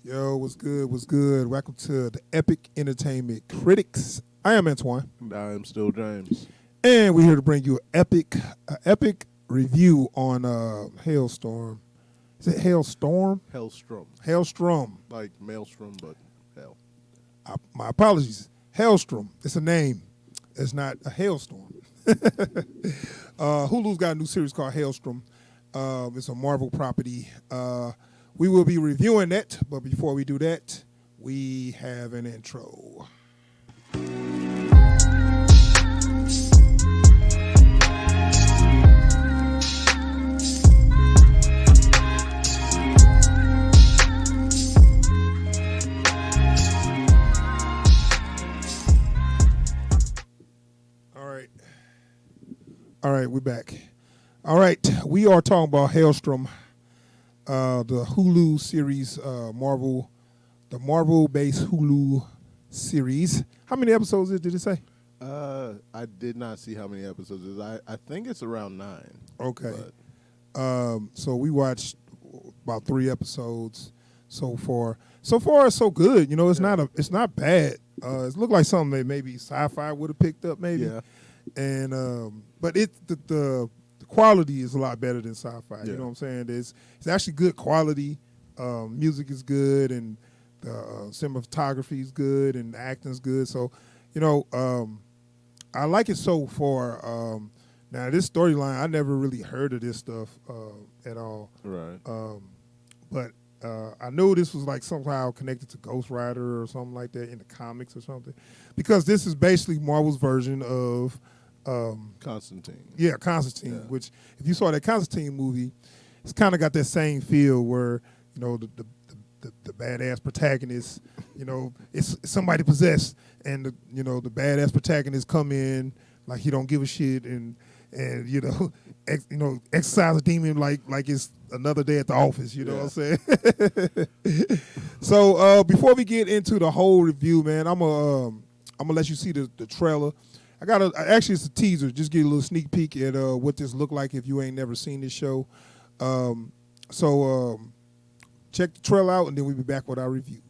Yo, what's good? What's good? Welcome to the Epic Entertainment Critics. I am Antoine, And I am still James. and we're here to bring you an epic review on Hailstorm. Is it Hailstorm? Hellstrom. Hailstrom. Like Maelstrom, but hell. My apologies. Hailstrom. It's a name. It's not a hailstorm. Hulu's got a new series called Hailstrom. It's a Marvel property. We will be reviewing that, but before we do that, we have an intro. All right, we're back. All right, we are talking about Hailstrom, the Hulu series, the Marvel-based Hulu series. How many episodes did it say? I did not see how many episodes it is. I think it's around 9. Okay. So we watched about 3 episodes so far. So far, it's so good. You know, it's not bad. It looked like something that maybe sci-fi would have picked up, maybe. Yeah. And but the quality is a lot better than sci-fi. Yeah. You know what I'm saying? It's actually good quality. Music is good, and the cinematography is good, and the acting is good. So, you know, I like it so far. Now, this storyline, I never really heard of this stuff at all. Right. But I knew this was like somehow connected to Ghost Rider or something like that in the comics or something, because this is basically Marvel's version of Constantine. Yeah, Constantine. Yeah. Which, if you saw that Constantine movie, it's kind of got that same feel where, you know, the badass protagonist, you know, it's somebody possessed, and the badass protagonist come in like he don't give a shit and exercise a demon like it's another day at the office. You know what I'm saying? So before we get into the whole review, man, I'm gonna let you see the trailer. Actually, it's a teaser. Just get a little sneak peek at what this look like if you ain't never seen this show. So check the trailer out, and then we'll be back with our review.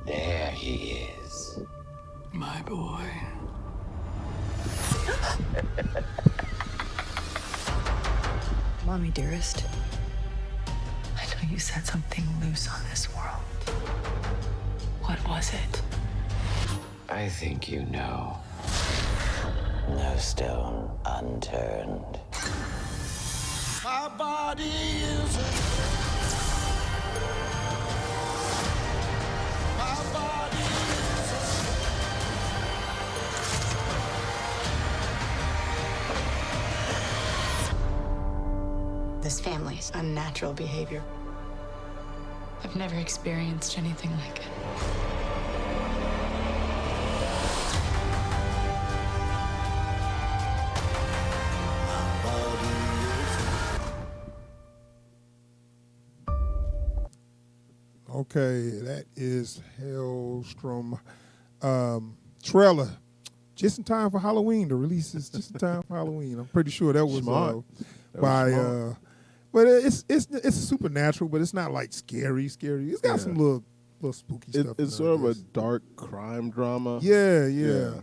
There he is. My boy. Mommy, dearest, I know you set something loose on this world. What was it? I think you know. No stone unturned. My body is my body is This family's unnatural behavior. I've never experienced anything like it. Okay, that is Hailstrom trailer. Just in time for Halloween. The release is just in time for Halloween. I'm pretty sure that was Smart. by but it's supernatural, but it's not like scary. It's got some little spooky stuff. It's sort of a dark crime drama. Yeah.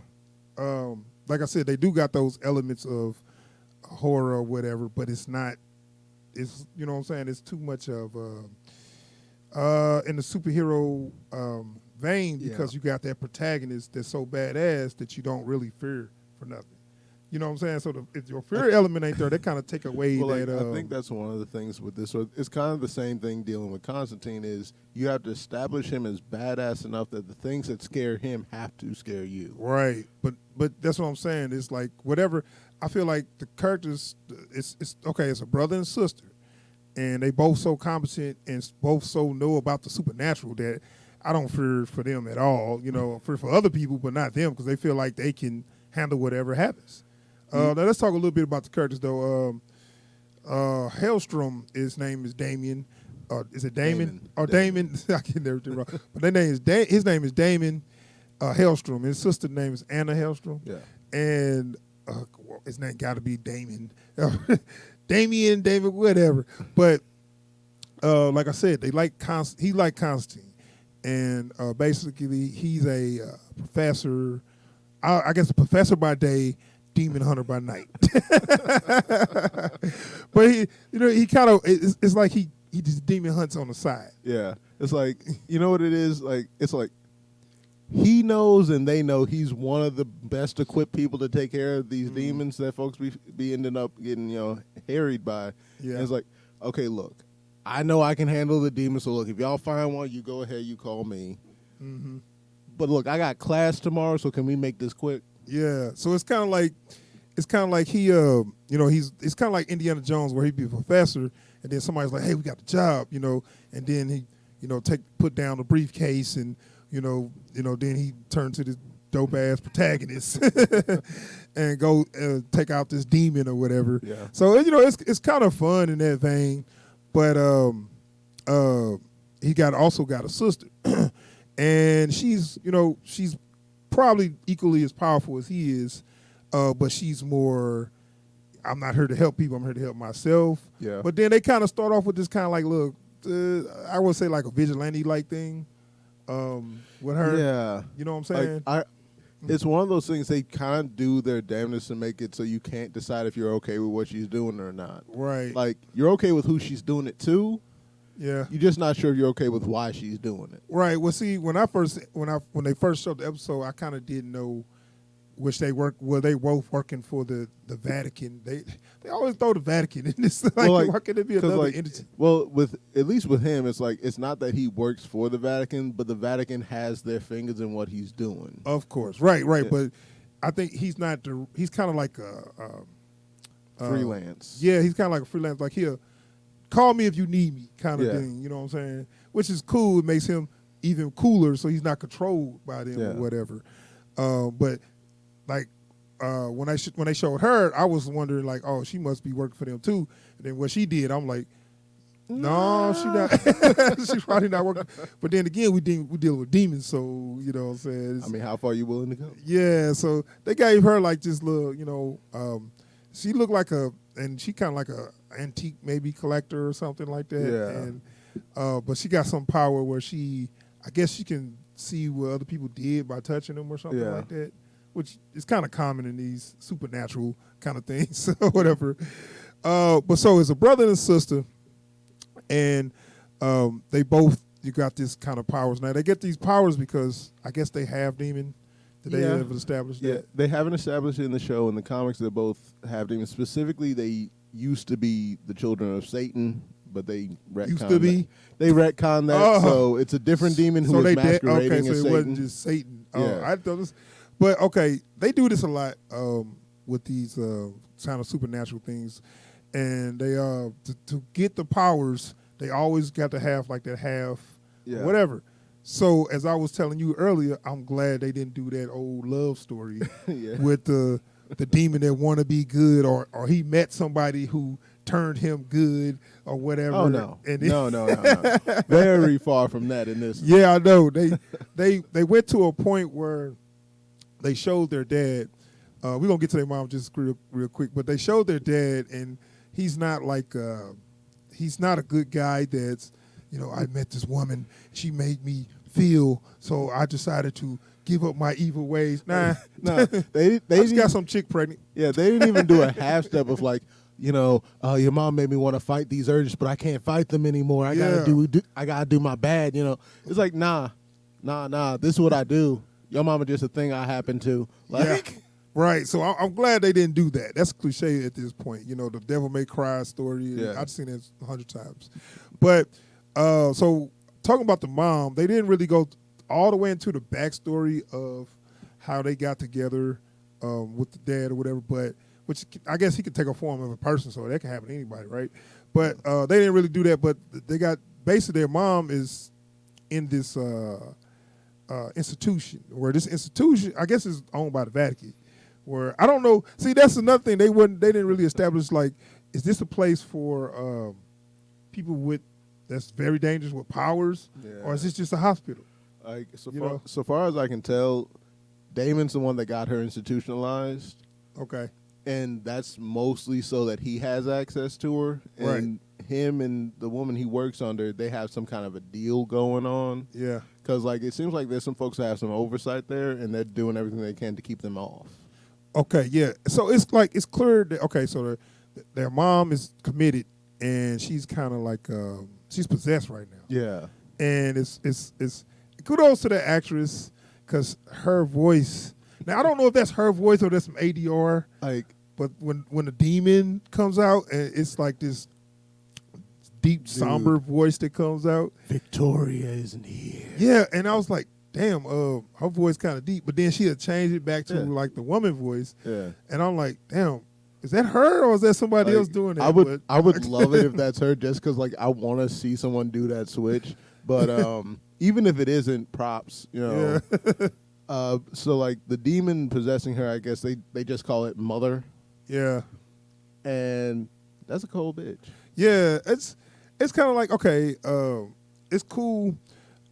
Like I said, they do got those elements of horror or whatever, but it's not. It's, you know what I'm saying. It's too much of in the superhero vein, because you got that protagonist that's so badass that you don't really fear for nothing. You know what I'm saying? So if your fear element ain't there, they kind of take away that. I think that's one of the things with this. So it's kind of the same thing dealing with Constantine. Is you have to establish him as badass enough that the things that scare him have to scare you. Right, but that's what I'm saying. It's like whatever. I feel like the characters. It's okay. It's a brother and sister, and they both so competent and both so know about the supernatural that I don't fear for them at all. You know, fear for other people, but not them, because they feel like they can handle whatever happens. Now let's talk a little bit about the characters though. Hellstrom, his name is Damien. Is it Damon? Or Damon? I get everything wrong. But his name is Daimon Hellstrom. His sister's name is Anna Hellstrom. Yeah. And his name got to be Damon. Damien, David, whatever. But like I said, he like Constantine. And basically, he's a professor. I guess a professor by day, demon hunter by night. But he kind of it's like he just demon hunts on the side. Yeah. It's like, you know what it is? Like, it's like he knows and they know he's one of the best equipped people to take care of these demons that folks be ending up getting, harried by. Yeah. And it's like, okay, look, I know I can handle the demons, so look, if y'all find one, you go ahead, you call me. Mm-hmm. But look, I got class tomorrow, so can we make this quick? Yeah. So it's kind of like he it's kind of like Indiana Jones where he'd be a professor and then somebody's like, hey, we got the job, and then he put down the briefcase and then he turned to this dope ass protagonist and go take out this demon or whatever. Yeah. So it's kind of fun in that vein, but he also got a sister, and she's probably equally as powerful as he is, but she's more. I'm not here to help people. I'm here to help myself. Yeah. But then they kind of start off with this kind of like, look, I would say like a vigilante-like thing with her. Yeah. You know what I'm saying? It's one of those things they kind of do their damnedest to make it so you can't decide if you're okay with what she's doing or not. Right. Like, you're okay with who she's doing it to. Yeah. You're just not sure if you're okay with why she's doing it. Right. Well, see, when they first showed the episode, I kind of didn't know which they both working for the Vatican. They always throw the Vatican in this. Why can it be another entity? Well, at least with him, it's like it's not that he works for the Vatican, but the Vatican has their fingers in what he's doing. Of course, right. Yeah. But I think he's not. He's kind of like a freelance. Yeah, he's kind of like a freelance. Like he'll call me if you need me, kind of Yeah. thing. You know what I'm saying? Which is cool. It makes him even cooler, so he's not controlled by them or whatever. But like when they showed her, I was wondering like, oh, she must be working for them too. And then what she did, I'm like, no, she not. She's probably not working. But then again, we deal with demons, so you know what I'm saying. I mean, how far are you willing to go? Yeah, so they gave her like this little, she looked like and she kind of like a antique maybe collector or something like that. Yeah. And but she got some power where I guess she can see what other people did by touching them or something like that, which is kind of common in these supernatural kind of things or whatever. But so it's a brother and a sister, and they both got this kind of powers. Now they get these powers because I guess they have demon. Did they ever establish that? Yeah, they haven't established it in the show. In the comics, they both have demons. Specifically, they used to be the children of Satan, but they retconned Used to be? They retconned that, so it's a different demon who is masquerading okay, so as it Satan. wasn't just Satan. Yeah. I thought this, but okay, they do this a lot with these kind of supernatural things, and they to get the powers, they always got to have like that half, whatever. So as I was telling you earlier, I'm glad they didn't do that old love story with the demon that want to be good, or he met somebody who turned him good or whatever. Oh no, and no. Very far from that in this. Yeah, I know. They went to a point where they showed their dad. We're gonna get to their mom just real quick, but they showed their dad, and he's not like he's not a good guy. That's I met this woman, she made me feel, so I decided to give up my evil ways. Nah, they just got some chick pregnant. Yeah, they didn't even do a half step of like, your mom made me want to fight these urges, but I can't fight them anymore. I gotta do my bad. It's like nah. This is what I do. Your mama just a thing I happen to like. Right. So I'm glad they didn't do that. That's cliche at this point. The devil may cry story. Yeah. I've seen it 100 times. But so talking about the mom, they didn't really go all the way into the backstory of how they got together with the dad or whatever, but which I guess he could take a form of a person, so that can happen to anybody, right? But they didn't really do that, but they got, basically their mom is in this institution, where this institution, I guess, is owned by the Vatican, where I don't know. See, that's another thing they didn't really establish. Like, is this a place for people with that's very dangerous with powers, or is this just a hospital? Like You know? so far as I can tell, Damon's the one that got her institutionalized, Okay, and that's mostly so that he has access to her. And him and the woman he works under, they have some kind of a deal going on. yeah, Because like it seems like there's some folks that have some oversight there, and they're doing everything they can to keep them off. okay, yeah. So it's like it's clear that so their mom is committed, and she's kind of like she's possessed right now. Yeah. And it's kudos to the actress because her voice. Now I don't know if that's her voice or that's some ADR. Like But when the demon comes out, and it's like this deep, somber voice that comes out. Victoria isn't here. Yeah, and I was like, damn, her voice kind of deep. But then she had changed it back to like the woman voice. Yeah. And I'm like, damn, is that her or is that somebody else doing that? I would love it if that's her, just because like I want to see someone do that switch. But even if it isn't, props, you know. Yeah. So like the demon possessing her, I guess they just call it Mother. Yeah. And that's a cold bitch. Yeah, it's kind of like, okay, it's cool,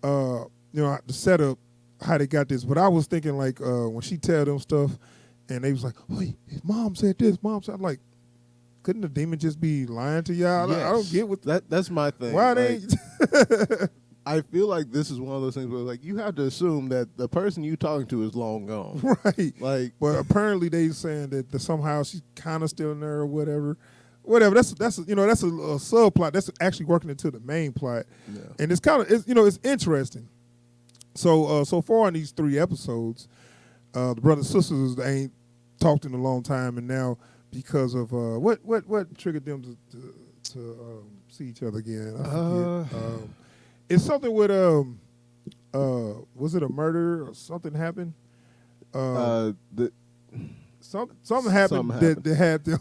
you know, the setup, how they got this. But I was thinking like when she tell them stuff, and they was like, "Oh, his mom said this, mom said," I'm like, couldn't the demon just be lying to y'all? I don't get what that's my thing. why like, they. I feel like this is one of those things where like you have to assume that the person you talking to is long gone. Right. Like, but apparently they saying that somehow she's kind of still in there or whatever. Whatever. That's you know, that's a subplot. That's actually working into the main plot. Yeah. And it's kind of it's interesting. So so far in these 3 episodes, the brothers and sisters they ain't talked in a long time, and now because of what triggered them to see each other again? I forget. It's something with was it a murder or something happened? Something happened that had them.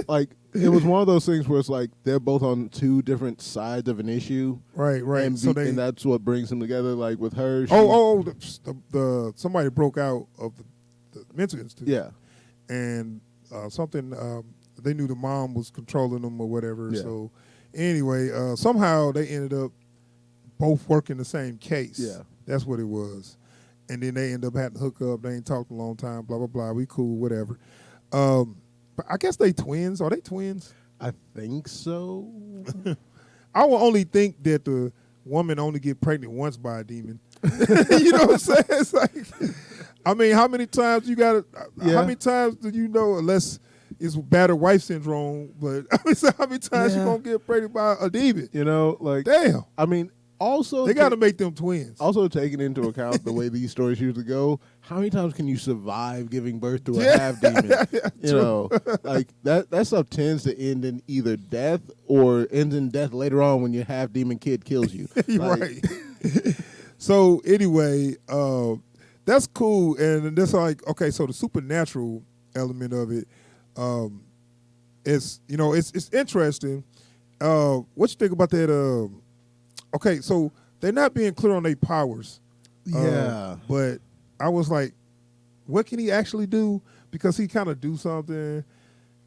Like it was one of those things where it's like they're both on 2 different sides of an issue, right. And, and that's what brings them together. Like with her, the somebody broke out of the mental institute. Yeah, and something they knew the mom was controlling them or whatever. Yeah. So anyway, somehow they ended up both working the same case. Yeah, that's what it was. And then they end up having to hook up. They ain't talked in a long time. Blah blah blah. We cool, whatever. But I guess they twins. Are they twins? I think so. I will only think that the woman only get pregnant once by a demon. You know what I'm saying? It's like, I mean, how many times you got to? How many times do you know? Unless it's battered wife syndrome, but I mean, so how many times you gonna get pregnant by a demon? You know, like damn. I mean, also they got to make them twins. Also, taking into account the way these stories usually go, how many times can you survive giving birth to a half demon? You know, like that stuff tends to end in either death or ends in death later on when your half demon kid kills you. Like, right. So anyway, that's cool, and that's like okay. So the supernatural element of it, it's it's interesting. What you think about that? Okay, so they're not being clear on their powers. Yeah. But I was like, what can he actually do? Because he kind of do something.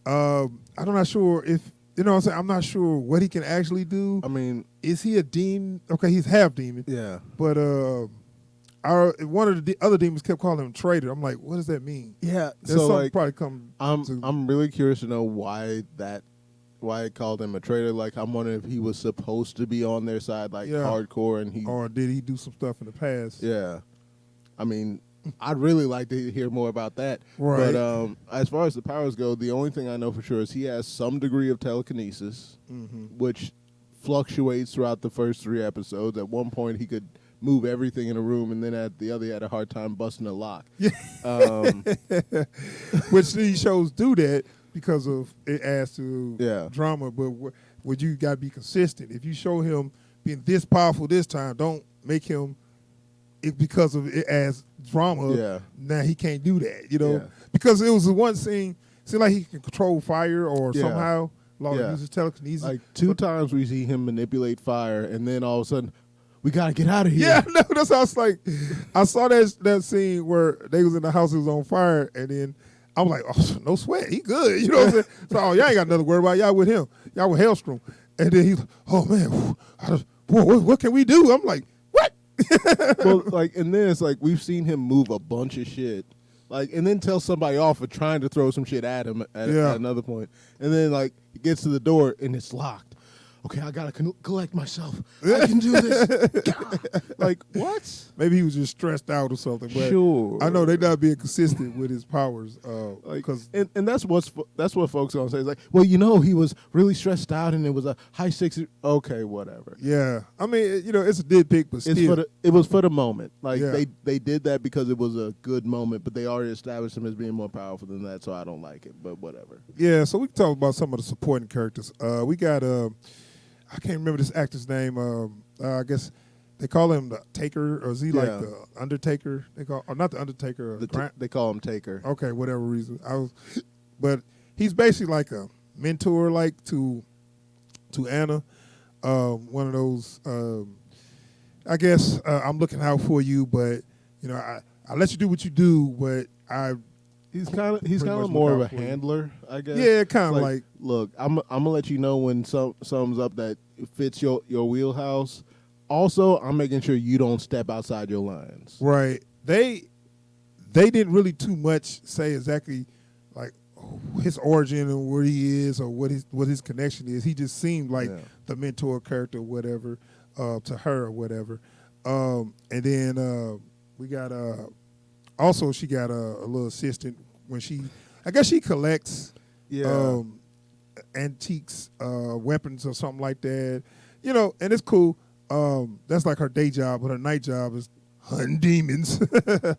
I'm not sure if, you know what I'm saying? I'm not sure what he can actually do. I mean. Is he a demon? Okay, he's half demon. Yeah. But one of the other demons kept calling him traitor. I'm like, what does that mean? Yeah. There's so something like, probably come I'm really curious to know why it called him a traitor. Like, I'm wondering if he was supposed to be on their side, like hardcore, and or did he do some stuff in the past? Yeah, I mean, I'd really like to hear more about that. Right. But as far as the powers go, the only thing I know for sure is he has some degree of telekinesis, which fluctuates throughout the first 3 episodes. At one point, he could move everything in a room, and then at the other, he had a hard time busting a lock. Which these shows do that. Because of it adds to drama, but would you got to be consistent. If you show him being this powerful this time, don't make him because of it adds drama. Yeah. Now he can't do that, you know, because it was the one scene. Seemed like he can control fire or somehow uses telekinesis. Like 2 times we see him manipulate fire, and then all of a sudden, we gotta get out of here. Yeah, no, that's how I was like. I saw that scene where they was in the house, it was on fire, and then I'm like, oh, no sweat, he good. You know what I'm saying? So y'all ain't got nothing to worry about. Y'all with him. Y'all with Hellstrom. And then he's like, oh man, what can we do? I'm like, what? Well, like, and then it's like we've seen him move a bunch of shit, like, and then tell somebody off for trying to throw some shit at him at another point, and then like he gets to the door and it's locked. Okay, I gotta collect myself. I can do this. God. Like, what? Maybe he was just stressed out or something. But Sure. I know they're not being consistent with his powers. Because and that's what folks gonna say. It's like, well, he was really stressed out and it was a high stakes. Okay, whatever. yeah, I mean, it's a nitpick, but still. It was for the moment. Like Yeah. they did that because it was a good moment, but they already established him as being more powerful than that. So I don't like it. But whatever. Yeah, so we can talk about some of the supporting characters. We got I can't remember this actor's name. I guess they call him the Taker, or is he like the Undertaker? Or not the Undertaker. They call him Taker. Okay, whatever reason. But he's basically like a mentor, like to Anna. One of those. I guess I'm looking out for you, but I let you do what you do, but He's kind of much more look of a out for you. handler, I guess. Yeah, kind of It's like look, I'm gonna let you know when something's up that fits your wheelhouse. Also, I'm making sure you don't step outside your lines. right. They didn't really too much say exactly like his origin and where he is or what his connection is. He just seemed like the mentor character, or whatever, to her or whatever. And then we got also she got a little assistant when I guess she collects antiques, weapons or something like that. And it's cool. That's like her day job, but her night job is hunting demons.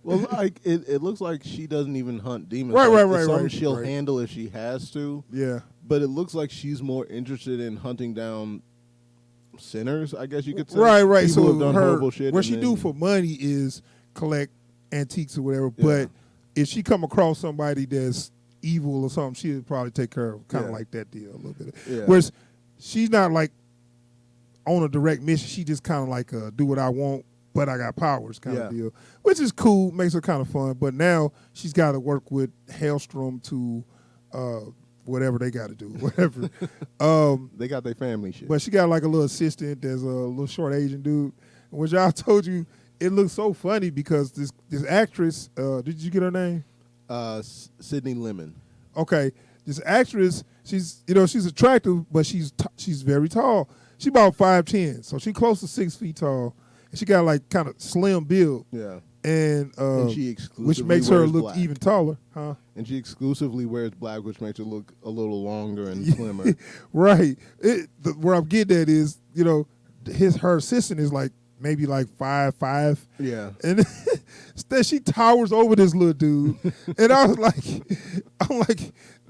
Well, like it looks like she doesn't even hunt demons. Right, Like, right, it's right, something right, she'll right. handle if she has to. Yeah. But it looks like she's more interested in hunting down sinners, I guess you could say. Right. People So who've done her horrible shit. what and she do then- for money is collect antiques or whatever. Yeah. But if she come across somebody that's evil or something, she'll probably take care of kind of Yeah. like that deal a little bit. Yeah. Whereas she's not like on a direct mission. She just kind of like do what I want, but I got powers kind of deal, which is cool, makes her kind of fun. But now she's got to work with Hellstrom to whatever they got to do, whatever. They got their family shit. But she got like a little assistant. There's a little short Asian dude, which I told you it looks so funny because this actress. Did you get her name? Sydney Lemon. Okay, this actress. She's she's attractive, but she's very tall. She about 5'10", so she close to 6 feet tall. And she got like kind of slim build. Yeah. And she exclusively which makes her wears look black. even taller, huh? And she exclusively wears black, which makes her look a little longer and slimmer. Right. Where I'm getting at is, her assistant is like maybe like 5'5". Yeah. And then she towers over this little dude. And I'm like,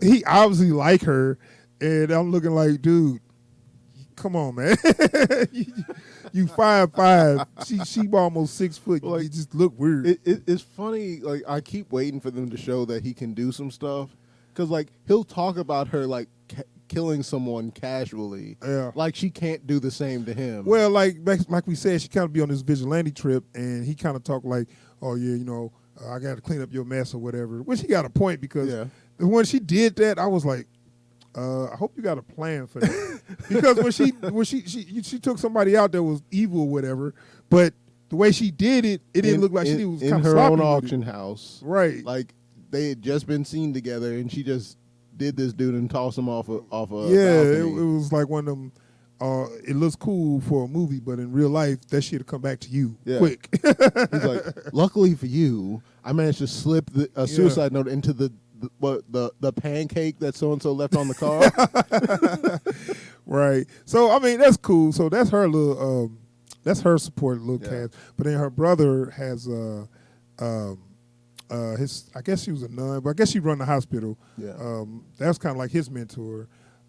he obviously like her. And I'm looking like, dude, come on, man. you 5'5". She almost 6 foot. Like, you just look weird. It's funny. Like, I keep waiting for them to show that he can do some stuff. Because, like, he'll talk about her, like, killing someone casually. Yeah. Like, she can't do the same to him. Well, like we said, she kind of be on this vigilante trip, and he kind of talk like, oh, yeah, I got to clean up your mess or whatever, which he got a point because when she did that, I was like, I hope you got a plan for that. Because when she took somebody out that was evil or whatever, but the way she did it, it didn't look like she was in kind of her sloppy own with auction it. house. Right. Like, they had just been seen together, and she just did this dude and tossed him off a Yeah, it balcony. was like one of them. It looks cool for a movie, but in real life, that shit will come back to you quick. He's like, luckily for you, I managed to slip a suicide note into the pancake that so and so left on the car. Right. So I mean that's cool. So that's her little that's her support little cast. But then her brother has his I guess she was a nun, but I guess she run the hospital. Yeah. That's kind of like his mentor.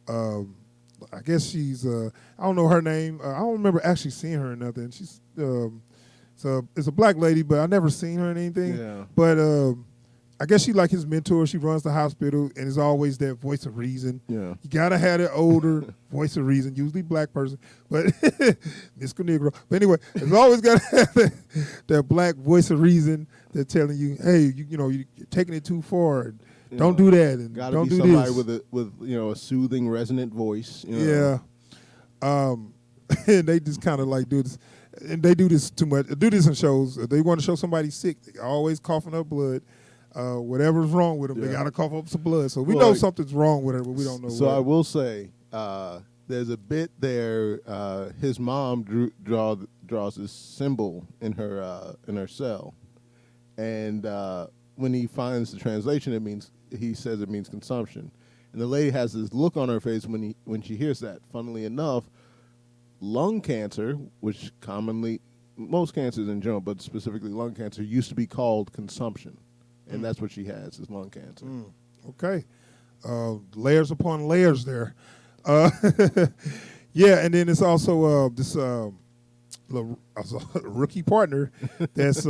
I guess she's I don't know her name. I don't remember actually seeing her or nothing. She's it's a black lady, but I never seen her in anything. Yeah. But I guess she like his mentor. She runs the hospital and is always that voice of reason. Yeah. You gotta have that older voice of reason, usually black person, but Miss Negro. But anyway, it's always gotta have that black voice of reason that's telling you, hey, you're taking it too far. don't do that, and Gotta don't be do somebody this. with a soothing, resonant voice. You know? Yeah. And they just kind of like do this, and they do this too much. Do this in shows. If they want to show somebody sick, they always coughing up blood. Whatever's wrong with them, they gotta cough up some blood. So we know something's wrong with her, but we don't know. So what. I will say, there's a bit there. His mom draws this symbol in her cell, and when he finds the translation, he says it means consumption. And the lady has this look on her face when she hears that. Funnily enough, lung cancer, which most cancers in general, but specifically lung cancer, used to be called consumption. And that's what she has, is lung cancer. Okay. Layers upon layers there. Yeah, and then it's also this rookie partner that's,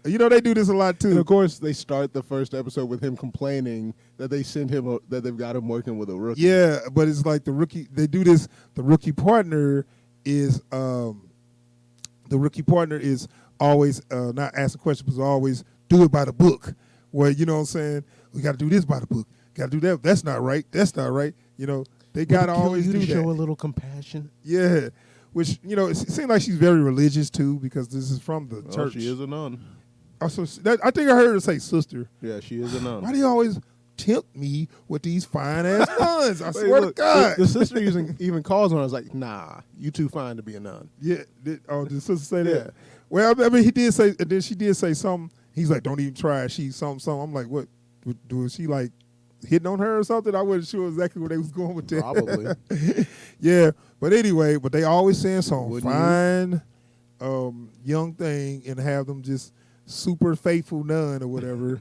they do this a lot too. And of course, they start the first episode with him complaining that that they've got him working with a rookie. Yeah, but it's like the rookie. They do this. The rookie partner is always not asking questions, but always do it by the book. Well, you know what I'm saying? We got to do this by the book. Got to do that. That's not right. That's not right. They got to always do that. Show a little compassion. Yeah, which it seems like she's very religious too, because this is from the church. She is a nun. Also, I think I heard her say sister. Yeah, she is a nun. Why do you always tempt me with these fine ass nuns? I swear to God. The sister even calls on her. I was like, nah, you too fine to be a nun. Yeah. Did the sister say that? Yeah. Well, I mean, he did say, and then she did say something. He's like, don't even try. She's something. I'm like, what? Was she like hitting on her or something? I wasn't sure exactly where they was going with that. Probably. Yeah. But anyway, they always saying some Wouldn't fine young thing and have them just super faithful nun or whatever.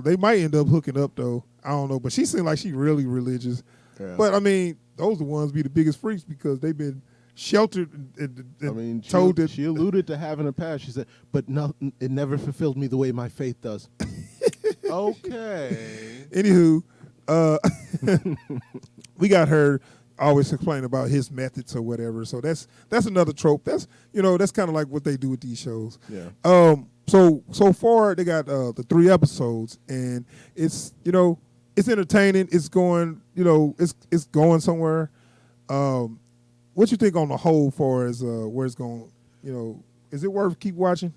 They might end up hooking up though. I don't know. But she seemed like she really religious. Yeah. But I mean, those are the ones be the biggest freaks because they've been sheltered and told that she alluded to having a past. She said, but no, it never fulfilled me the way my faith does. Okay. Anywho, we got her always complaining about his methods or whatever. So that's another trope. That's that's kind of like what they do with these shows. Yeah. So far they got the 3 episodes, and it's it's entertaining. It's going it's going somewhere. What you think on the whole far as where it's going? Is it worth keep watching?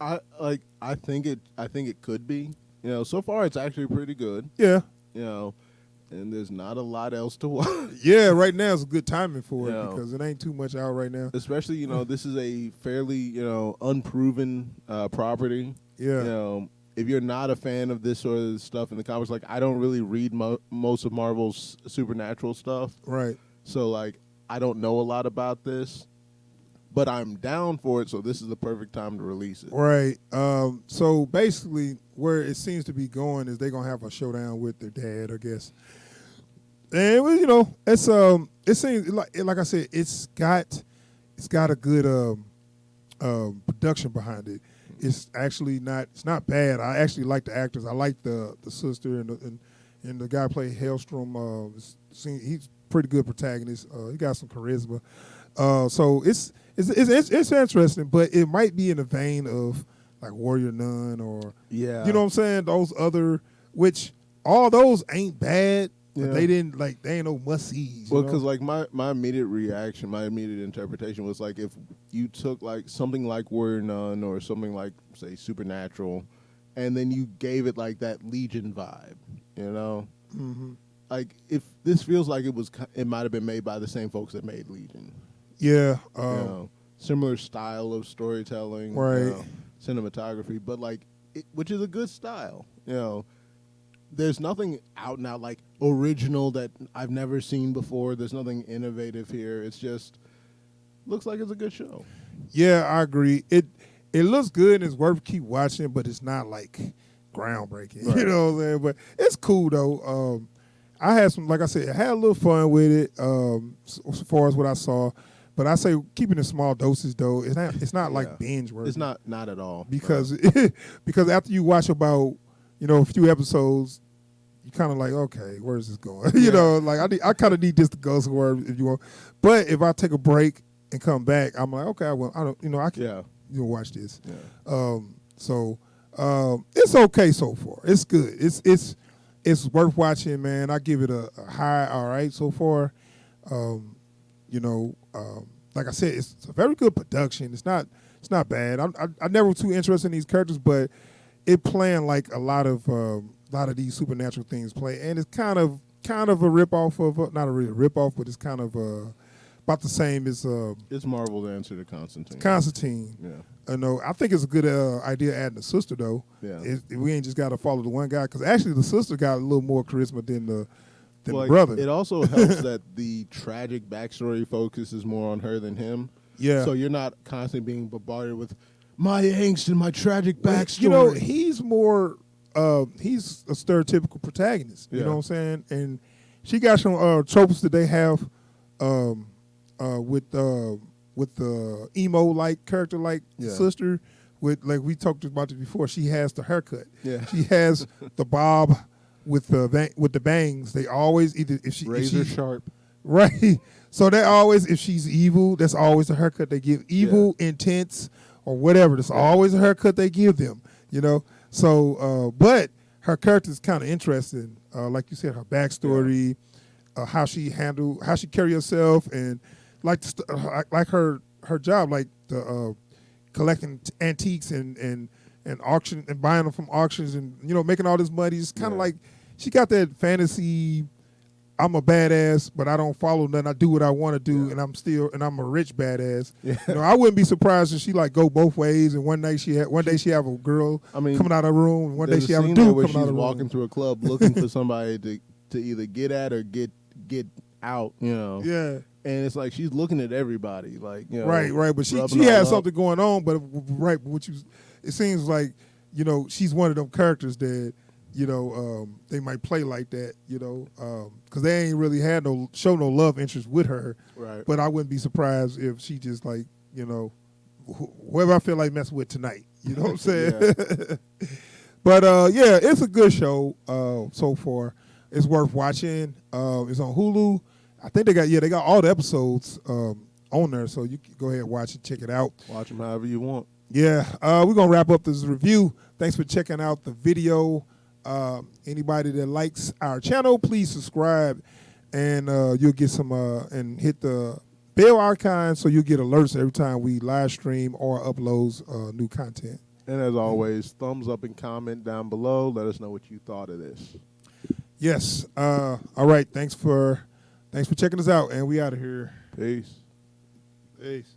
I think it could be. So far it's actually pretty good. Yeah. And there's not a lot else to watch. Yeah, right now it's good timing for it because it ain't too much out right now. Especially, this is a fairly, unproven property. Yeah. If you're not a fan of this sort of stuff in the comics, like I don't really read most of Marvel's supernatural stuff. Right. So I don't know a lot about this, but I'm down for it. So this is the perfect time to release it. Right. So basically, where it seems to be going is they're gonna have a showdown with their dad, I guess. And it's it seems like I said, it's got a good production behind it. It's actually not bad. I actually like the actors. I like the sister and the guy playing Hellstrom. He's pretty good protagonist. He got some charisma. So it's interesting, but it might be in the vein of like Warrior Nun or you know what I'm saying. Those other, which all those ain't bad. But they ain't no must sees. Well, because my immediate reaction, my immediate interpretation was like if you took like something like Warrior Nun or something like say Supernatural, and then you gave it like that Legion vibe, Mm-hmm. Like if this feels like it might have been made by the same folks that made Legion. Yeah. Similar style of storytelling, right? Cinematography, but which is a good style, There's nothing out and out like original that I've never seen before. There's nothing innovative here. It's just looks like it's a good show. Yeah, I agree. It looks good and it's worth keep watching, but it's not like groundbreaking. Right. You know what I'm saying? But it's cool though. I had like I said, I had a little fun with it as far as what I saw. But I say keeping in small doses though. It's not like binge worthy. It's not at all. Because because after you watch about a few episodes, you kind of like, okay, where is this going? I kind of need this to go somewhere if you want. But if I take a break and come back, I'm like, okay, I can watch this. Yeah. It's okay so far. It's good. It's worth watching, man. I give it a high all right so far. You know, like I said, it's a very good production. It's not bad. I never was too interested in these characters, but it playing like a lot of these supernatural things play, and it's kind of a rip off of not a real rip off, but it's kind of about the same as It's Marvel's answer to Constantine. Constantine. Yeah. I know. I think it's a good idea adding a sister though. Yeah. We ain't just got to follow the one guy, because actually the sister got a little more charisma than the Well, brother. It also helps that the tragic backstory focuses more on her than him. Yeah. So you're not constantly being bombarded with my angst and my tragic backstory. You know, he's more he's a stereotypical protagonist. You Yeah. know what I'm saying? And she got some tropes that they have with the emo like character like Yeah. sister. With, like we talked about this before, she has the haircut. Yeah. She has the bob with the bangs. They always either if she razor sharp. right. So they always, if she's evil, that's always the haircut they give. Evil, intense, or whatever. That's always a haircut they give them. You know. So, but her character is kind of interesting. Like you said, her backstory, how she carry herself, and like her job, like the collecting antiques and auction and buying them from auctions, and making all this money. It's kind of like she got that fantasy. I'm a badass, but I don't follow nothing. I do what I want to do, and I'm a rich badass. Yeah. I wouldn't be surprised if she like go both ways. And one day she have a girl coming out of her room, and one day she have a dude coming out of her room. Walking through a club looking for somebody to either get at or get out. Yeah. And it's like she's looking at everybody, like right. But she rubbing has all up. something going on. But right, it seems like she's one of them characters that they might play like that, because they ain't really had no love interest with her. Right. But I wouldn't be surprised if she just like whoever I feel like messing with tonight. You know what I'm saying? But yeah, it's a good show so far. It's worth watching. It's on Hulu. I think they got all the episodes on there, so you can go ahead and watch it, check it out. Watch them however you want. Yeah, we're going to wrap up this review. Thanks for checking out the video. Anybody that likes our channel, please subscribe, and you'll get some, and hit the bell icon so you'll get alerts every time we live stream or uploads new content. And as always, thumbs up and comment down below. Let us know what you thought of this. Yes. All right. Thanks for checking us out, and we out of here. Peace. Peace.